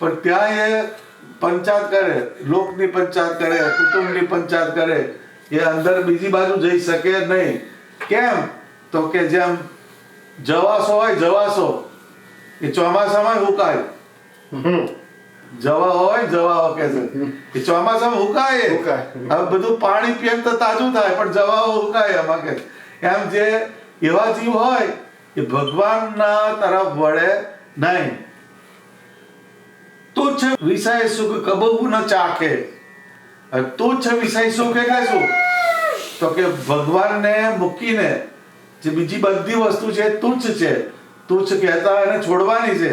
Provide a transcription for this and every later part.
પણ ત્યાં એ પંચાયત કરે, લોકની પંચાયત કરે, કુટુંબની પંચાયત કરે, એ અંદર બીજી બાજુ જઈ શકે નહીં. કેમ? તો કે જેમ જવાસો હોય, જવાસો એ ચોમાસામાં હુકાય. જવા હોય, જવાઓ કે છે એ ચોમાસામાં હુકાય. હવે બધું પાણી પીએ તો તાજું થાય, પણ જવાઓ હુકાય એમાં કે. એમ જે એવા જીવ હોય એ ભગવાનના તરફ વળે નહીં. તુચ્છ વિષય સુખ કબહુ ન ચાખે. તુચ્છ વિષય સુખ એટલે શું? તો કે ભગવાનને મૂકીને જે બીજી બધી વસ્તુ છે તુચ્છ છે. તુચ્છ કહેતા એને છોડવાની છે,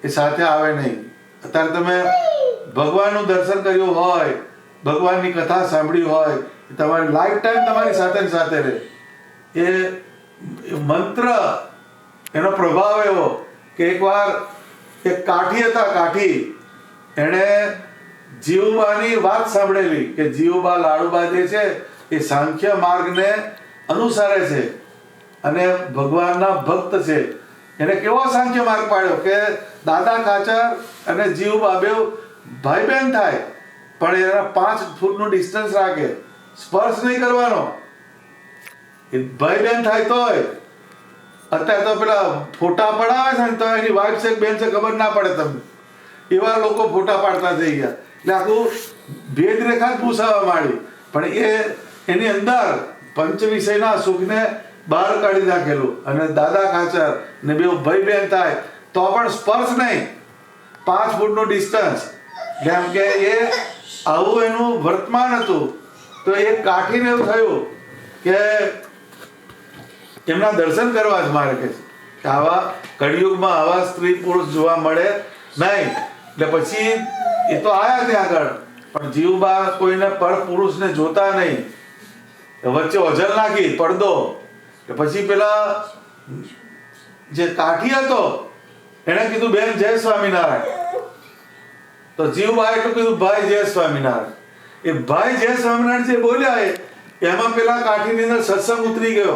એ સાથે આવે નહીં. અત્યારે તમે ભગવાનનું દર્શન કર્યું હોય, ભગવાનની કથા સાંભળી હોય, તમારી લાઈફ ટાઈમ તમારી સાથે ને સાથે રહે. એ મંત્ર, એનો પ્રભાવ એવો કે એકવાર એક કાઠી હતા, કાઠી, એણે જીવબાની વાત સાંભળેલી કે જીવબા લાડુબા જે છે એ સાંખ્ય માર્ગને અનુસરે છે અને ભગવાનના ભક્ત છે. એને કેવો સાંખ્ય માર્ગ પાડ્યો કે દાદા ખાચર અને જીવબા બેવ ભાઈ બહેન થાય, પણ એના 5 ફૂટનું ડિસ્ટન્સ રાખે, સ્પર્શ નહીં કરવાનો. એ ભાઈ બહેન થાય તોય. અત્યારે તો પેલા ફોટા પડાવે છે ને તો એની વાઈફ છે બેન છે ખબર ના પડે તમને. એવા લોકો ફોટા પાડતા થઈ ગયા. એટલે આખું ભેદરેખા જ પૂછાવા માંડી. પણ એ એની અંદર પંચ વિષયના સુખને બહાર કાઢી નાખેલું. અને દાદા ખાચર ને બે ભાઈ બહેન થાય તો પણ સ્પર્શ નહીં, 5 ફૂટનું ડિસ્ટન્સ. જેમ કે એ આવું એનું વર્તમાન હતું. તો એ કાઠીને એવું થયું કે એમના દર્શન કરવા જ મારે કે આવા કળિયુગમાં આવા સ્ત્રી પુરુષ જોવા મળે નહીં. એટલે પછી એ તો આયા ત્યાં આગળ, પણ જીવબા કોઈને પર પુરુષને જોતા નહીં. વચ્ચે ઓઝલ નાખી પડદો. પછી પેલા જે કાઠી હતો એને કીધું બેન જય સ્વામિનારાયણ. તો જીવબા એટલું કીધું ભાઈ જય સ્વામિનારાયણ. એ ભાઈ જય સ્વામિનારાયણ જે બોલ્યા એમાં પેલા કાઠીની અંદર સત્સંગ ઉતરી ગયો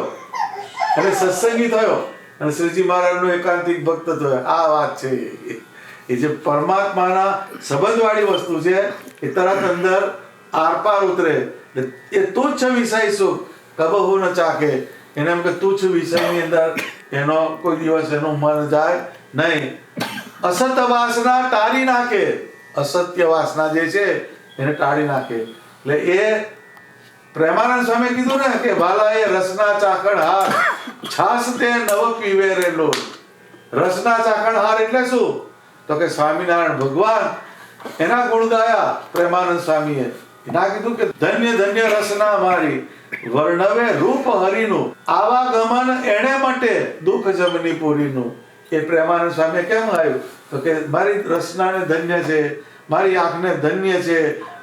અને સત્સંગી થયો અને શ્રીજી મહારાજનો એકાંતિક ભક્ત થયો. આ વાત છે. એ જે પરમાત્માના સંબંધવાળી વસ્તુ છે એ તરત અંદર આરપાર ઉતરે. એ તુચ્છ વિષય સુખ કબહુ ન ચાખે. એને એમ કે તુચ્છ વિષયની અંદર એનો કોઈ દિવસ એનું મન જાય નહીં. અસત વાસના ટાળી નાખે. અસત્ય વાસના જે છે એને ટાળી નાખે. એટલે એ પ્રેમાનંદ સ્વામી કીધું ને કે વાલા એ રસના ચાખણ હાર, છાસ તે નવ પીવે રે લોલ. રસના ચાખણ હાર એટલે શું? તો કે સ્વામિનારાયણ ભગવાન એના ગુણ ગાયા પ્રેમાનંદ સ્વામીએ. એના કીધું કે ધન્ય ધન્ય રસના મારી, વર્ણવે રૂપ હરિનું, આવા ગમન એણે માટે દુઃખ જમની પૂરીનું. એ પ્રેમાનંદ સ્વામીએ કેમ આવ્યું? તો કે મારી રસનાને ધન્ય છે, મારી આંખને ધન્ય છે,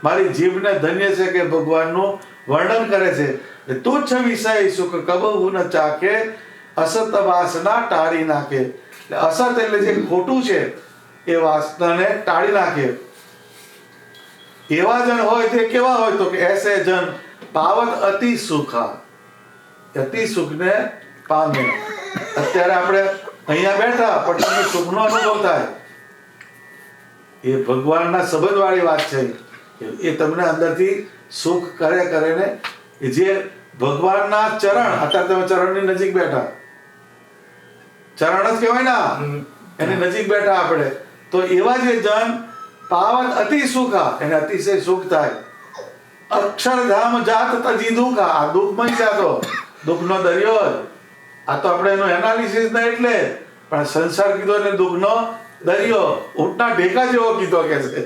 મારી જીભને ધન્ય છે કે ભગવાનનું વર્ણન કરે છે. તુચ્છ વિષય સુખ કબહુ ન ચાખે, અસત વાસના ટાળી નાખે. એટલે અસત એટલે જે ખોટું છે એ વાસનાને ટાળી નાખે. એવા જન હોય તે કેવા હોય? તો કે એસે જન પાવત અતિ સુખા. અતિ સુખને પામે. અત્યારે આપણે અહીંયા બેઠા પણ તમને સુખનો અનુભવ થાય. એ ભગવાનના સંબંધવાળી વાત છે. એ તમને અંદરથી સુખ કરે ને એ જે ભગવાનના ચરણ, અત્યારે તમે ચરણની નજીક બેઠા, ચરણ જ કહેવાય ના, એની નજીક બેઠા આપણે, તો એવા જે જન પાવન અતિ સુખા, એને અતિશય સુખ થાય. અક્ષરધામ જાત તજી દુઃખા. આ દુઃખમય છે, આ તો દુઃખનો દરિયો જ. આ તો આપણે એનું એનાલિસિસ ના એટલે પણ સંસાર કીધો એટલે દુઃખનો દરિયો. ઊંટના ઢેકા જેવો કીધો કે છે.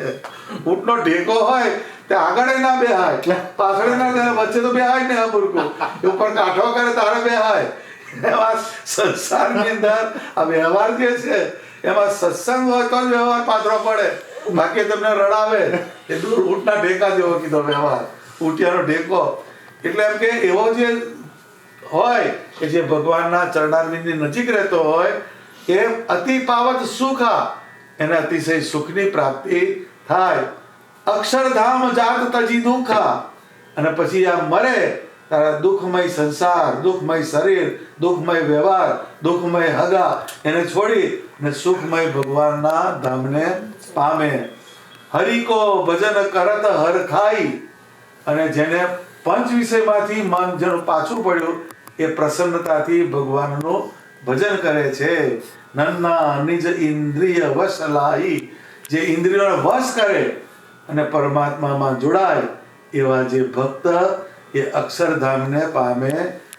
ઊંટનો ઢેકો હોય તે આગળ ના બેહાય, પાછળ ના વચ્ચે તો બેહાય ને. અમુરકું ઉપર કાઠો કરે તારે બેહાય. એમાં સંસારની અંદર આ વ્યવહાર જે છે એમાં સત્સંગ હોય તો જ વ્યવહાર પાત્રો પડે, બાકી તમને રડાવે. એ દૂર ઊંટના ઢેકા જેવો કીધો વ્યવહાર, ઊંટિયાનો ઢેકો. એટલે એમ કે એવો જે હોય કે જે ભગવાનના ચરણારવિંદની નજીક રહેતો હોય એ અતિ પાવત સુખા, એને અતિશય સુખની પ્રાપ્તિ થાય. અક્ષરધામ જાત તજી દુઃખા. અને પછી આ મરે તારા દુઃખમય સંસાર, દુઃખમય શરીર, દુઃખમય વ્યવહાર, દુઃખમય હગા એને છોડી ને સુખમય ભગવાનના ધામને પામે. હરિકો ભજન કરત હર ખાઈ. અને જેને પંચ વિષયમાંથી મન જેનું પાછું પડ્યું એ પ્રસન્નતાથી ભગવાનનું ભજન કરે છે. નન્ના નિજ ઇન્દ્રિય વશ લાઈ. જે ઇન્દ્રિયોને વશ કરે અને પરમાત્મામાં જોડાય એવા જે ભક્ત એ અક્ષરધામને પામે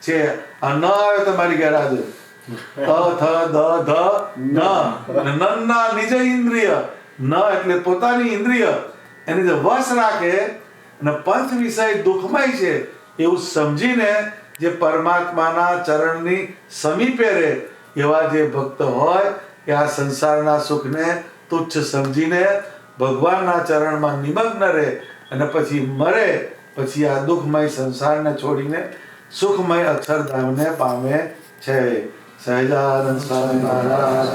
છે. આ ન આવે તમારી ઘેર આજે ત થ દ ધ ન નન્ના નિજ ઇન્દ્રિય. ન એટલે પોતાની ઇન્દ્રિય એની જે વશ રાખે અને પંચ વિષય દુઃખમય છે એવું સમજીને જે પરમાત્માના ચરણની સમીપે રહે એવા જે ભક્ત હોય એ આ સંસારના સુખને તુચ્છ સમજીને ભગવાનના ચરણમાં નિમગ્ન રહે અને પછી મરે પછી આ દુઃખમય સંસારને છોડીને સુખમય અક્ષરધામને પામે છે. સહજાનંદ સ્વામી મહારાજ